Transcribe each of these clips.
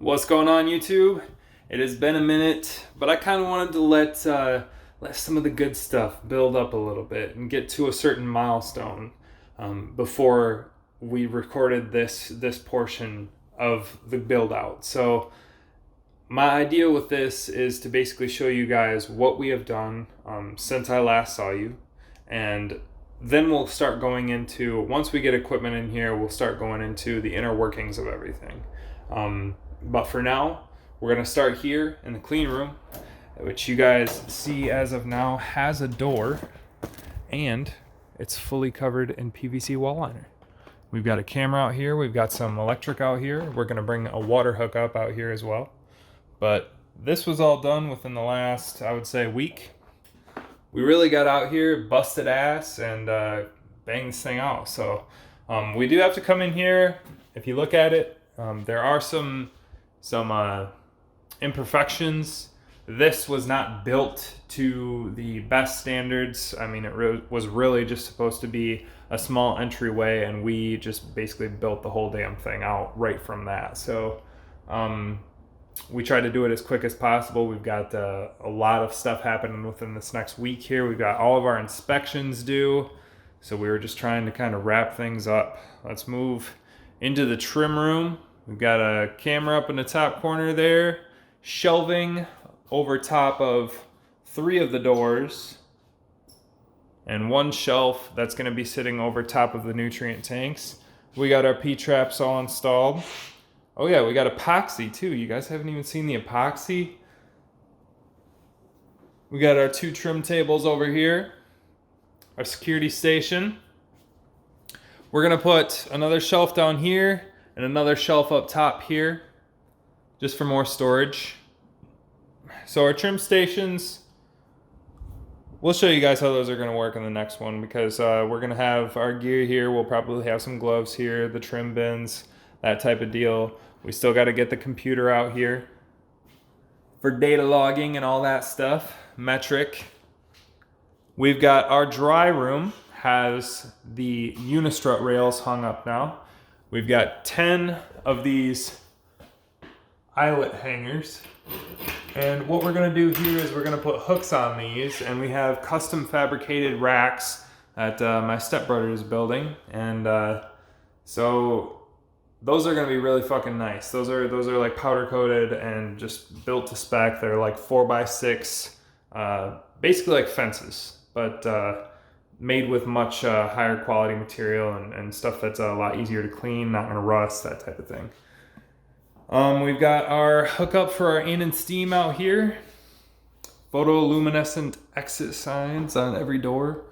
What's going on, YouTube? It has been a minute, but I kind of wanted to let some of the good stuff build up a little bit and get to a certain milestone before we recorded this portion of the build out. So my idea with this is to basically show you guys what we have done since I last saw you, and then we'll start going into, once we get equipment in here, we'll start going into the inner workings of everything. But for now, we're going to start here in the clean room, which you guys see as of now has a door, and it's fully covered in PVC wall liner. We've got a camera out here. We've got some electric out here. We're going to bring a water hookup out here as well. But this was all done within the last, I would say, week. We really got out here, busted ass, and banged this thing out. So we do have to come in here. If you look at it, there are some imperfections. This was not built to the best standards. I mean, it was really just supposed to be a small entryway, and we just basically built the whole damn thing out right from that. So we tried to do it as quick as possible. We've got a lot of stuff happening within this next week here. We've got all of our inspections due, so we were just trying to kind of wrap things up. Let's move into the trim room. We've got a camera up in the top corner there, shelving over top of 3 of the doors, and 1 shelf that's going to be sitting over top of the nutrient tanks. We got our P-traps all installed. Oh yeah, we got epoxy too. You guys haven't even seen the epoxy. We got our 2 trim tables over here, our security station. We're going to put another shelf down here and another shelf up top here, just for more storage. So our trim stations, we'll show you guys how those are going to work in the next one, because we're going to have our gear here. We'll probably have some gloves here, the trim bins, that type of deal. We still got to get the computer out here for data logging and all that stuff, metric. We've got our dry room, has the Unistrut rails hung up now. We've got 10 of these eyelet hangers. And what we're going to do here is we're going to put hooks on these, and we have custom fabricated racks that my stepbrother is building. And so those are going to be really fucking nice. Those are like powder coated and just built to spec. They're like 4x6, basically like fences, but made with much higher quality material and stuff that's a lot easier to clean, not going to rust, that type of thing. We've got our hookup for our in and steam out here. Photoluminescent exit signs on every door.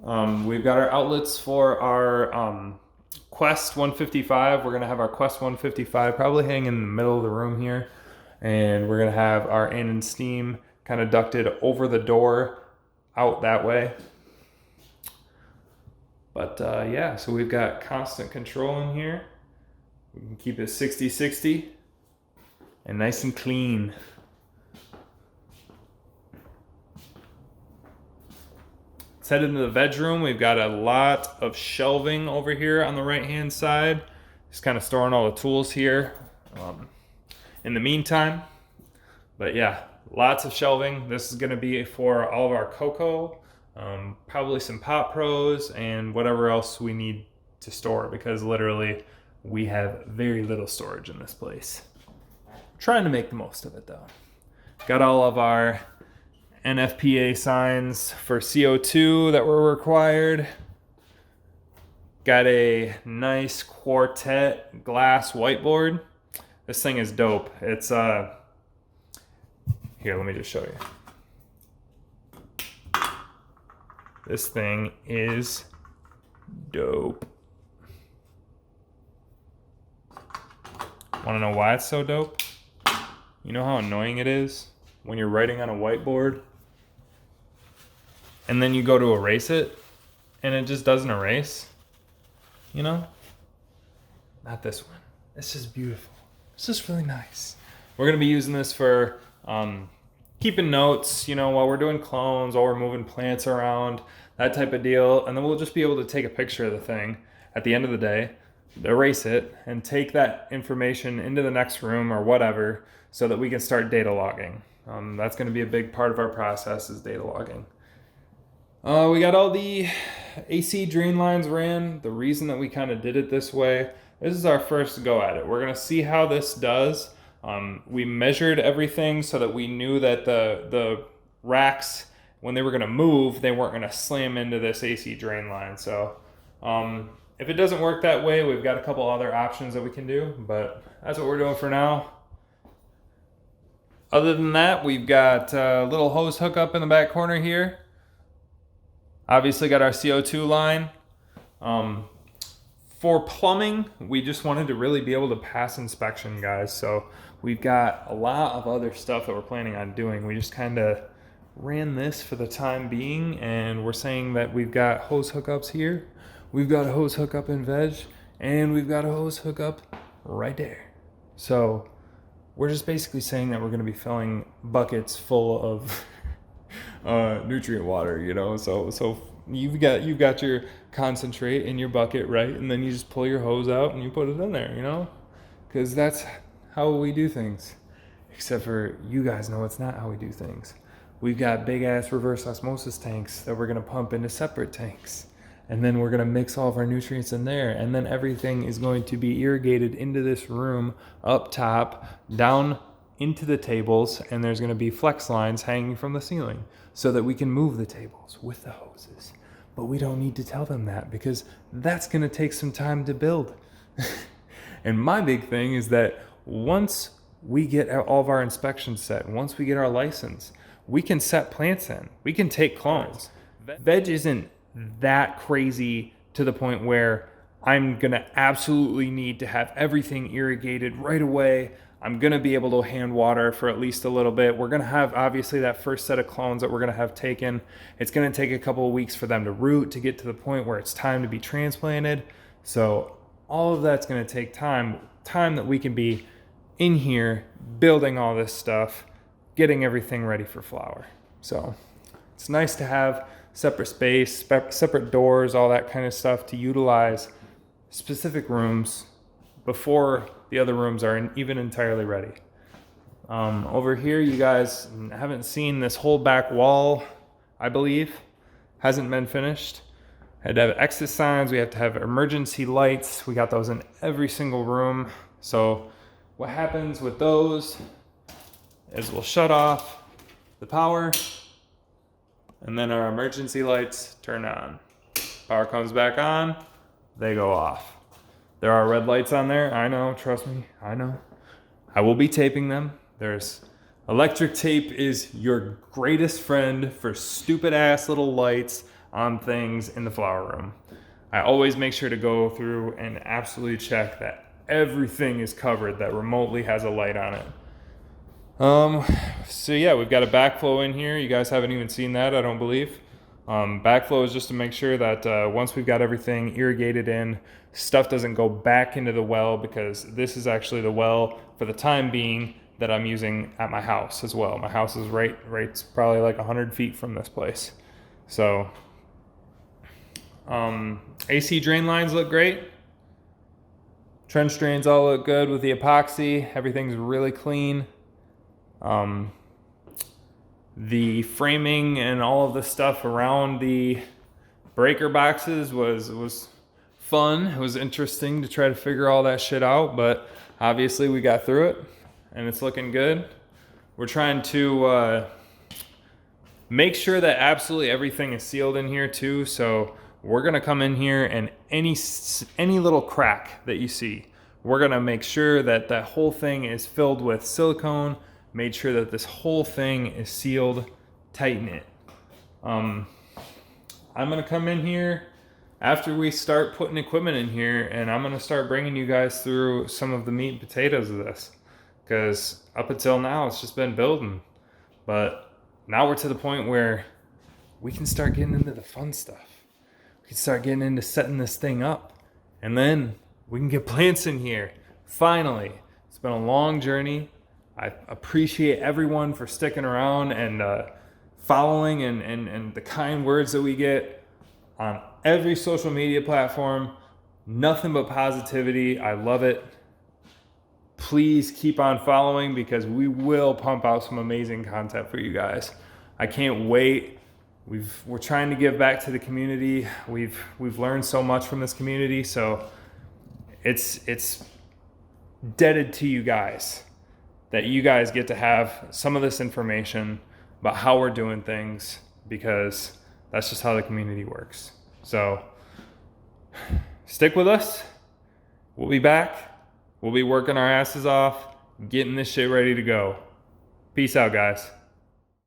We've got our outlets for our Quest 155. We're going to have our Quest 155 probably hanging in the middle of the room here. And we're going to have our in and steam kind of ducted over the door out that way. But yeah, so we've got constant control in here. We can keep it 60-60 and nice and clean. Let's head into the veg room. We've got a lot of shelving over here on the right hand side. Just kind of storing all the tools here in the meantime. But yeah, lots of shelving. This is going to be for all of our cocoa, probably some Pot Pros, and whatever else we need to store, because literally we have very little storage in this place. Trying to make the most of it though. Got all of our NFPA signs for CO2 that were required. Got a nice Quartet glass whiteboard. This thing is dope. It's here, let me just show you. This thing is dope. Want to know why it's so dope? You know how annoying it is when you're writing on a whiteboard and then you go to erase it and it just doesn't erase? You know? Not this one. This is beautiful. This is really nice. We're going to be using this for keeping notes, you know, while we're doing clones, while we're moving plants around, that type of deal. And then we'll just be able to take a picture of the thing at the end of the day, erase it and take that information into the next room or whatever so that we can start data logging. That's going to be a big part of our process is data logging. We got all the AC drain lines ran. The reason that we kind of did it this way, this is our first go at it. We're going to see how this does. We measured everything so that we knew that the racks, when they were going to move, they weren't going to slam into this AC drain line. So if it doesn't work that way, we've got a couple other options that we can do, but that's what we're doing for now. Other than that, we've got a little hose hookup in the back corner here. Obviously got our CO2 line. For plumbing, we just wanted to really be able to pass inspection, guys. So we've got a lot of other stuff that we're planning on doing. We just kind of ran this for the time being, and we're saying that we've got hose hookups here. We've got a hose hookup in veg, and we've got a hose hookup right there. So we're just basically saying that we're going to be filling buckets full of nutrient water, you know. So you've got your concentrate in your bucket, right? And then you just pull your hose out and you put it in there, you know, because that's how we do things. Except for you guys know it's not how we do things. We've got big ass reverse osmosis tanks that we're going to pump into separate tanks. And then we're going to mix all of our nutrients in there. And then everything is going to be irrigated into this room up top, down into the tables. And there's going to be flex lines hanging from the ceiling so that we can move the tables with the hoses. But we don't need to tell them that because that's going to take some time to build. And my big thing is that once we get all of our inspections set, once we get our license, we can set plants in. We can take clones. Veg isn't that crazy to the point where I'm gonna absolutely need to have everything irrigated right away. I'm gonna be able to hand water for at least a little bit. We're gonna have obviously that first set of clones that we're gonna have taken. It's gonna take a couple of weeks for them to root to get to the point where it's time to be transplanted. So all of that's gonna take time that we can be in here building all this stuff, getting everything ready for flower. So it's nice to have separate space, separate doors, all that kind of stuff to utilize specific rooms before the other rooms are even entirely ready. Over here, you guys haven't seen this whole back wall, I believe, hasn't been finished. Had to have exit signs, we have to have emergency lights. We got those in every single room. So what happens with those is we'll shut off the power, and then our emergency lights turn on. Power comes back on, they go off. There are red lights on there, I know, trust me, I know. I will be taping them. Electric tape is your greatest friend for stupid ass little lights on things in the flower room. I always make sure to go through and absolutely check that everything is covered that remotely has a light on it. So yeah, we've got a backflow in here. You guys haven't even seen that, I don't believe. Backflow is just to make sure that once we've got everything irrigated in, stuff doesn't go back into the well, because this is actually the well for the time being that I'm using at my house as well. My house is right probably like 100 feet from this place. So AC drain lines look great. Trench drains all look good with the epoxy. Everything's really clean. The framing and all of the stuff around the breaker boxes was fun. It was interesting to try to figure all that shit out, but obviously we got through it and it's looking good. We're trying to make sure that absolutely everything is sealed in here too. So we're gonna come in here, and any little crack that you see, we're gonna make sure that that whole thing is filled with silicone, made sure that this whole thing is sealed, tighten it. I'm gonna come in here after we start putting equipment in here, and I'm gonna start bringing you guys through some of the meat and potatoes of this, because up until now it's just been building, but now we're to the point where we can start getting into the fun stuff. We can start getting into setting this thing up, and then we can get plants in here. Finally, it's been a long journey. I appreciate everyone for sticking around and following and the kind words that we get on every social media platform. Nothing but positivity. I love it. Please keep on following because we will pump out some amazing content for you guys. I can't wait. We're trying to give back to the community. We've learned so much from this community, so it's indebted to you guys that you guys get to have some of this information about how we're doing things, because that's just how the community works. So stick with us. We'll be back. We'll be working our asses off, getting this shit ready to go. Peace out, guys.